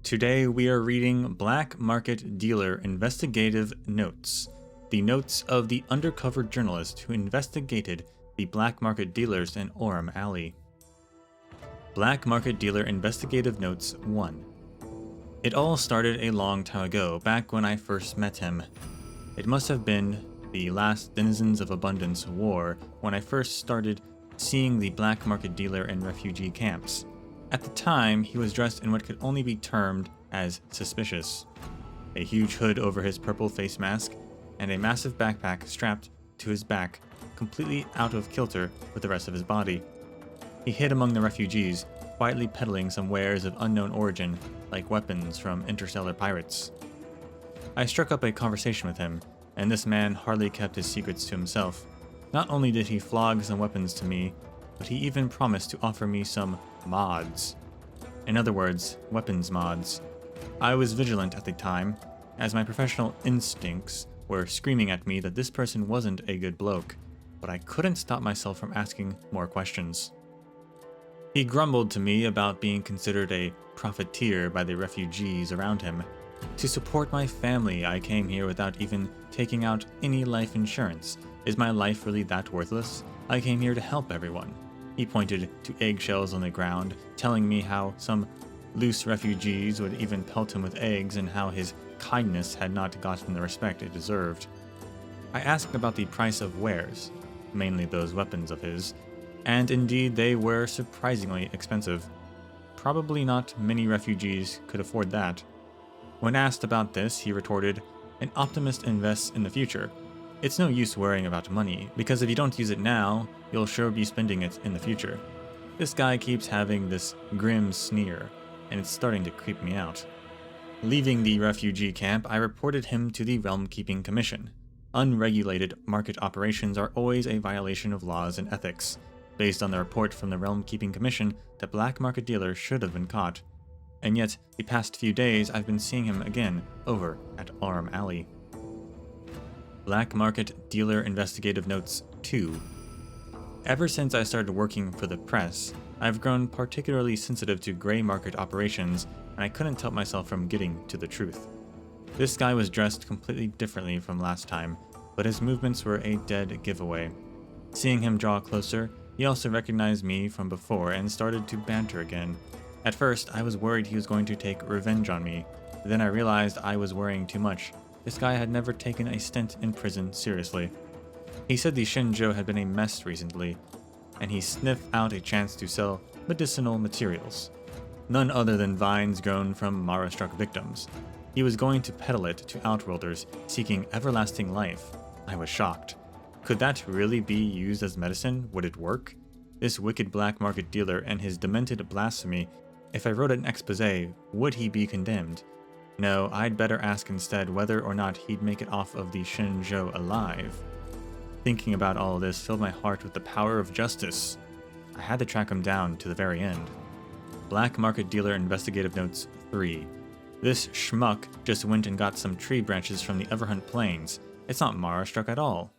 Today we are reading Black Market Dealer Investigative Notes, the notes of the undercover journalist who investigated the black market dealers in Orem Alley. Black Market Dealer Investigative Notes 1. It all started a long time ago, back when I first met him. It must have been the last Denizens of Abundance war when I first started seeing the black market dealer in refugee camps. At the time, he was dressed in what could only be termed as suspicious. A huge hood over his purple face mask, and a massive backpack strapped to his back, completely out of kilter with the rest of his body. He hid among the refugees, quietly peddling some wares of unknown origin, like weapons from interstellar pirates. I struck up a conversation with him, and this man hardly kept his secrets to himself. Not only did he flog some weapons to me, but he even promised to offer me some mods. In other words, weapons mods. I was vigilant at the time, as my professional instincts were screaming at me that this person wasn't a good bloke, but I couldn't stop myself from asking more questions. He grumbled to me about being considered a profiteer by the refugees around him. To support my family, I came here without even taking out any life insurance. Is my life really that worthless? I came here to help everyone. He pointed to eggshells on the ground, telling me how some loose refugees would even pelt him with eggs and how his kindness had not gotten the respect it deserved. I asked about the price of wares, mainly those weapons of his, and indeed they were surprisingly expensive. Probably not many refugees could afford that. When asked about this, he retorted, "An optimist invests in the future. It's no use worrying about money, because if you don't use it now, you'll sure be spending it in the future." This guy keeps having this grim sneer, and it's starting to creep me out. Leaving the refugee camp, I reported him to the Realm Keeping Commission. Unregulated market operations are always a violation of laws and ethics. Based on the report from the Realm Keeping Commission, the black market dealer should have been caught. And yet, the past few days, I've been seeing him again over at Orem Alley. Black Market Dealer Investigative Notes 2. Ever since I started working for the press, I've grown particularly sensitive to gray market operations, and I couldn't help myself from getting to the truth. This guy was dressed completely differently from last time, but his movements were a dead giveaway. Seeing him draw closer, he also recognized me from before and started to banter again. At first, I was worried he was going to take revenge on me, but then I realized I was worrying too much. This guy had never taken a stint in prison seriously. He said the Shinjo had been a mess recently, and he sniffed out a chance to sell medicinal materials. None other than vines grown from Mara-struck victims. He was going to peddle it to outworlders seeking everlasting life. I was shocked. Could that really be used as medicine? Would it work? This wicked black market dealer and his demented blasphemy, if I wrote an expose, would he be condemned? No, I'd better ask instead whether or not he'd make it off of the Shinjo alive. Thinking about all of this filled my heart with the power of justice. I had to track him down to the very end. Black Market Dealer Investigative Notes 3. This schmuck just went and got some tree branches from the Everhunt Plains. It's not Mara-struck at all.